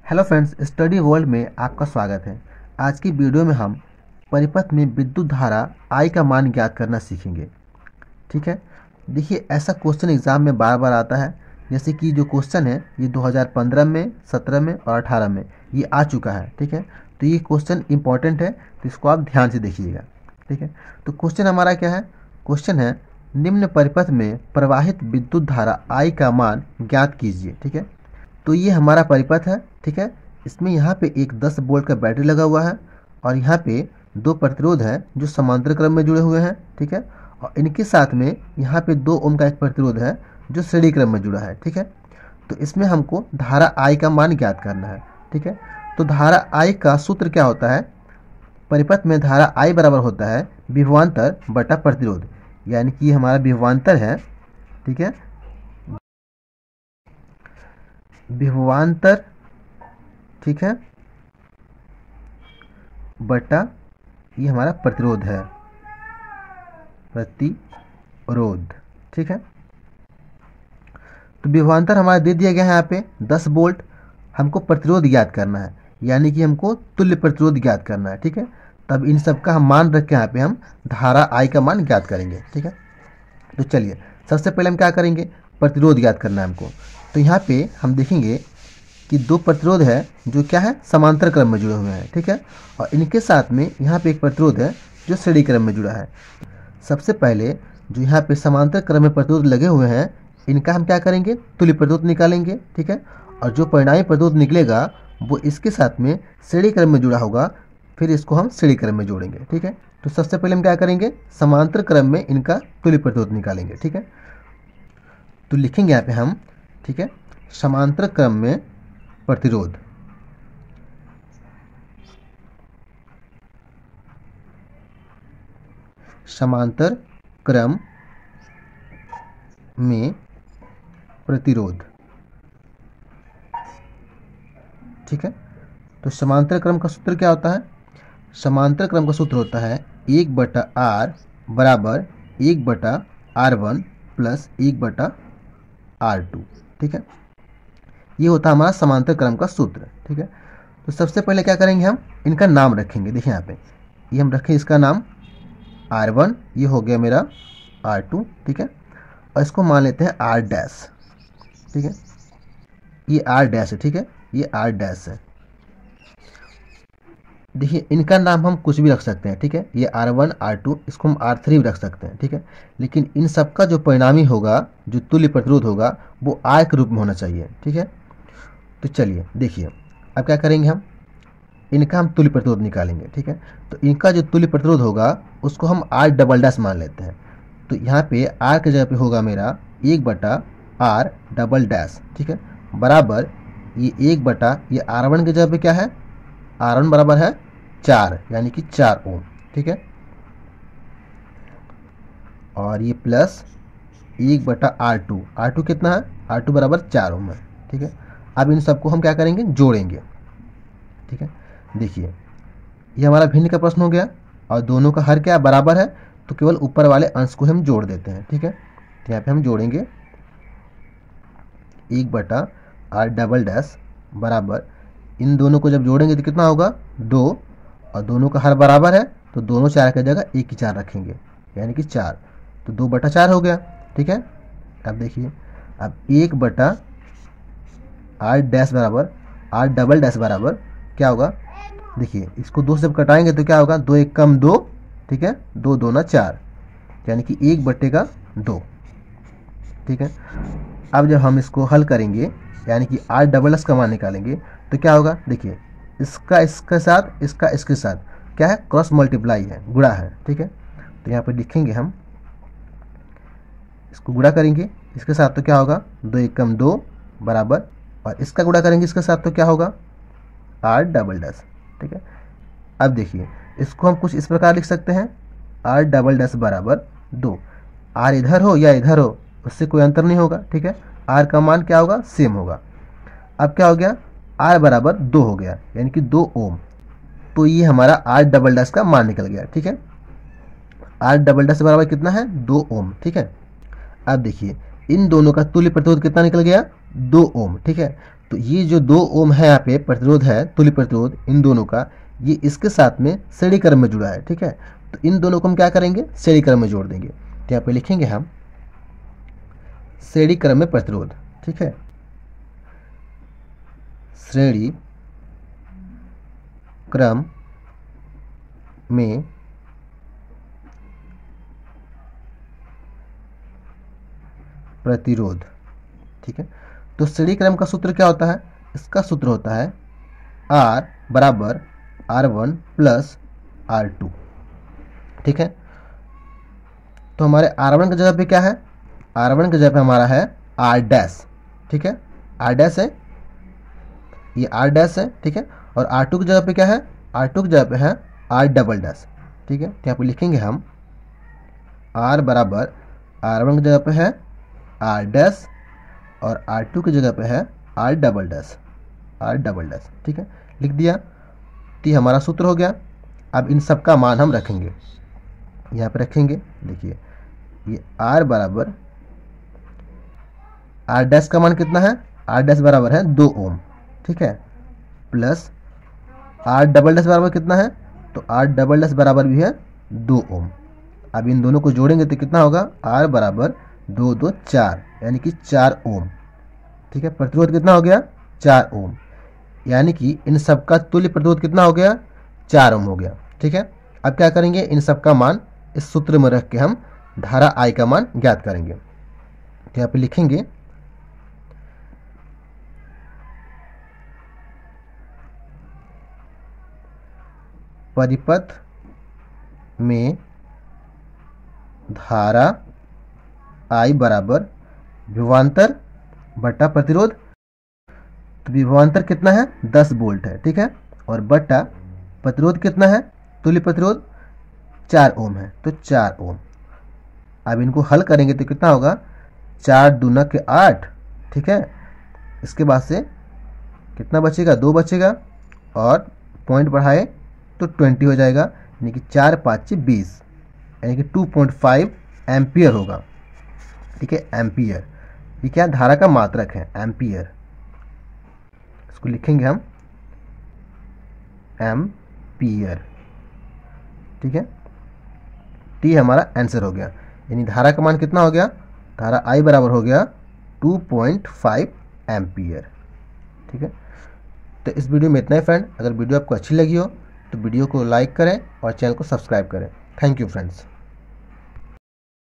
Hello friends, study world में आपका स्वागत है। आज की वीडियो में हम परिपथ में विद्युत धारा I का मान ज्ञात करना सीखेंगे। ठीक है, देखिए ऐसा क्वेश्चन एग्जाम में बार बार आता है। जैसे कि जो क्वेश्चन है ये 2015 में, 17 में और 18 में ये आ चुका है। ठीक है, तो ये क्वेश्चन इंपॉर्टेंट है, तो इसको आप ध्यान से देखिएगा। ठीक है, तो क्वेश्चन हमारा क्या है? क्वेश्चन है निम्न परिपथ में प्रवाहित विद्युत धारा I का मान ज्ञात कीजिए। ठीक है, तो ये हमारा परिपथ है। ठीक है, इसमें यहाँ पे एक 10 वोल्ट का बैटरी लगा हुआ है और यहाँ पे दो प्रतिरोध है जो समांतर क्रम में जुड़े हुए हैं। ठीक है, और इनके साथ में यहाँ पे 2 ओम का एक प्रतिरोध है जो श्रेणी क्रम में जुड़ा है। ठीक है, तो इसमें हमको धारा I का मान ज्ञात करना है। ठीक है, तो धारा I का सूत्र क्या होता है? परिपथ में धारा I बराबर होता है विभवांतर बटा प्रतिरोध, यानी कि हमारा विभवांतर है। ठीक है, विभवांतर, ठीक है, बटा ये हमारा प्रतिरोध है, प्रतिरोध। ठीक है, तो विभवांतर हमारा दे दिया गया है यहाँ पे 10 वोल्ट। हमको प्रतिरोध ज्ञात करना है, यानी कि हमको तुल्य प्रतिरोध ज्ञात करना है। ठीक है, तब इन सब का हम मान रख के यहाँ पे हम धारा I का मान ज्ञात करेंगे। ठीक है, तो चलिए सबसे पहले हम क्या करेंगे? प्रतिरोध ज्ञात करना है हमको। तो यहाँ पे हम देखेंगे कि 2 प्रतिरोध है जो क्या है, समांतर क्रम में जुड़े हुए हैं। ठीक है, और इनके साथ में यहाँ पे एक प्रतिरोध है जो श्रेणी क्रम में जुड़ा है। सबसे पहले जो यहाँ पे समांतर क्रम में प्रतिरोध लगे हुए हैं इनका हम क्या करेंगे? तुल्य प्रतिरोध निकालेंगे। ठीक है, और जो परिणामी प्रतिरोध निकलेगा वो इसके साथ में श्रेणी क्रम में जुड़ा होगा, फिर इसको हम श्रेणी क्रम में जोड़ेंगे। ठीक है, तो सबसे पहले हम क्या करेंगे? समांतर क्रम में इनका तुल्य प्रतिरोध निकालेंगे। ठीक है, तो लिखेंगे यहाँ पे हम, ठीक है, समांतर क्रम में प्रतिरोध। समांतर क्रम में प्रतिरोध। ठीक है, तो समांतर क्रम का सूत्र क्या होता है? समांतर क्रम का सूत्र होता है 1/R बराबर 1/R1 प्लस 1/R2। ठीक है, ये होता है हमारा समांतर क्रम का सूत्र। ठीक है, तो सबसे पहले क्या करेंगे? हम इनका नाम रखेंगे। देखिए यहाँ पे ये हम रखें इसका नाम R1, ये हो गया मेरा R2। ठीक है, और इसको मान लेते हैं R डैश। ठीक है, ये R डैश है। ठीक है, ये R डैश है। देखिए इनका नाम हम कुछ भी रख सकते हैं। ठीक है, ये R1 R2, इसको हम R3 भी रख सकते हैं। ठीक है, लेकिन इन सब का जो परिणामी होगा, जो तुल्य प्रतिरोध होगा, वो R के रूप में होना चाहिए। ठीक है, तो चलिए देखिए अब क्या करेंगे? हम इनका हम तुल्य प्रतिरोध निकालेंगे। ठीक है, तो इनका जो तुल्य प्रतिरोध होगा उसको हम R डबल डैश मान लेते हैं। तो यहाँ पे R के जगह पे होगा मेरा 1/R डबल डैश। ठीक है, बराबर ये 1 ये R1 के जगह पे क्या है? R1 बराबर है 4, यानी कि 4 ओम। ठीक है, और ये प्लस 1/R2। R2 कितना है? R2 बराबर 4 ओम है। ठीक है, अब इन सबको हम क्या करेंगे? जोड़ेंगे। ठीक है, देखिए ये हमारा भिन्न का प्रश्न हो गया और दोनों का हर क्या बराबर है, तो केवल ऊपर वाले अंश को हम जोड़ देते हैं। ठीक है, तो यहाँ पे हम जोड़ेंगे 1/R डबल डैश बराबर, इन दोनों को जब जोड़ेंगे तो कितना होगा? 2, और दोनों का हर बराबर है तो दोनों 4 की जगह 1 की 4 रखेंगे, यानी कि 4, तो 2/4 हो गया। ठीक है, अब देखिए अब 1/R डैश बराबर R डबल डैश बराबर क्या होगा? देखिए इसको 2 से कटाएंगे तो क्या होगा? 2 1 कम 2। ठीक है, 2 2 ना 4, यानी कि 1/2। ठीक है, अब जब हम इसको हल करेंगे यानी कि R डबल डैश का मान निकालेंगे तो क्या होगा? देखिए इसका इसके साथ, इसका इसके साथ क्या है? क्रॉस मल्टीप्लाई है, गुणा है। ठीक है, तो यहाँ पर लिखेंगे हम, इसको गुणा करेंगे इसके साथ तो क्या होगा? 2 1 कम 2 बराबर, और इसका गुणा करेंगे इसके साथ तो क्या होगा? R double dash. ठीक है, अब देखिए इसको हम कुछ इस प्रकार लिख सकते हैं, R डबल डैश बराबर 2। R इधर हो या इधर हो उससे कोई अंतर नहीं होगा। ठीक है, R का मान क्या होगा? सेम होगा। अब क्या हो गया? R बराबर 2 हो गया, यानी कि 2 ओम। तो ये हमारा R डबल डैश का मान निकल गया। ठीक है, R डबल डैश बराबर कितना है? 2 ओम। ठीक है, अब देखिए इन दोनों का तुल्य प्रतिरोध कितना निकल गया? 2 ओम। ठीक है, तो ये जो 2 ओम है यहाँ पे प्रतिरोध है, तुल्य प्रतिरोध इन दोनों का, ये इसके साथ में श्रेणी क्रम में जुड़ा है। ठीक है, तो इन दोनों को हम क्या करेंगे, श्रेणी क्रम में जोड़ देंगे। तो यहाँ पे लिखेंगे हम श्रेणी क्रम में प्रतिरोध। ठीक है, श्रेणी क्रम में प्रतिरोध। ठीक है, तो श्रेणी क्रम का सूत्र क्या होता है, इसका सूत्र होता है R बराबर R1 प्लस R2। ठीक है, तो हमारे R1 की जगह पे क्या है, R1 की जगह पे हमारा है R डैश। ठीक है, R डैश है, ये R डैश है। ठीक है, और R2 की जगह पे क्या है, R2 की जगह पे है R डबल डैश। ठीक है, तो यहाँ पे लिखेंगे हम R बराबर R1 की जगह पे है R डैश और R2 की जगह पे है R double dash, R double dash. ठीक है, लिख दिया। तो ये हमारा सूत्र हो गया। अब इन सब का मान हम रखेंगे, यहाँ पे रखेंगे। देखिए ये R बराबर R डैश का मान कितना है, R डैश बराबर है 2 ओम। ठीक है, प्लस R डबल डैश बराबर कितना है, तो R डबल डैश बराबर भी है 2 ओम। अब इन दोनों को जोड़ेंगे तो कितना होगा, R बराबर 2 2 4 यानी कि 4 ओम। ठीक है, प्रतिरोध कितना हो गया, 4 ओम, यानी कि इन सब का तुल्य प्रतिरोध कितना हो गया, 4 ओम हो गया। ठीक है, अब क्या करेंगे, इन सब का मान इस सूत्र में रख के हम धारा I का मान ज्ञात करेंगे। तो यहाँ पे लिखेंगे परिपथ में धारा I बराबर विभवांतर बटा प्रतिरोध। तो विभवांतर कितना है, 10 वोल्ट है। ठीक है, और बटा प्रतिरोध कितना है, तुल्य प्रतिरोध 4 ओम है, तो 4 ओम। अब इनको हल करेंगे तो कितना होगा, 4 दूना के 8। ठीक है, इसके बाद से कितना बचेगा, 2 बचेगा और पॉइंट बढ़ाए तो 20 हो जाएगा, यानी कि 4 5 20, यानी कि 2.5 एम्पियर होगा। ठीक है, एम्पियर, ये क्या धारा का मात्रक है, एम्पियर। इसको लिखेंगे हम एम्पियर। ठीक है, टी हमारा आंसर हो गया, यानी धारा का मान कितना हो गया, धारा I बराबर हो गया 2.5 एम्पियर। ठीक है, तो इस वीडियो में इतना ही फ्रेंड। अगर वीडियो आपको अच्छी लगी हो तो वीडियो को लाइक करें और चैनल को सब्सक्राइब करें। Thank you friends.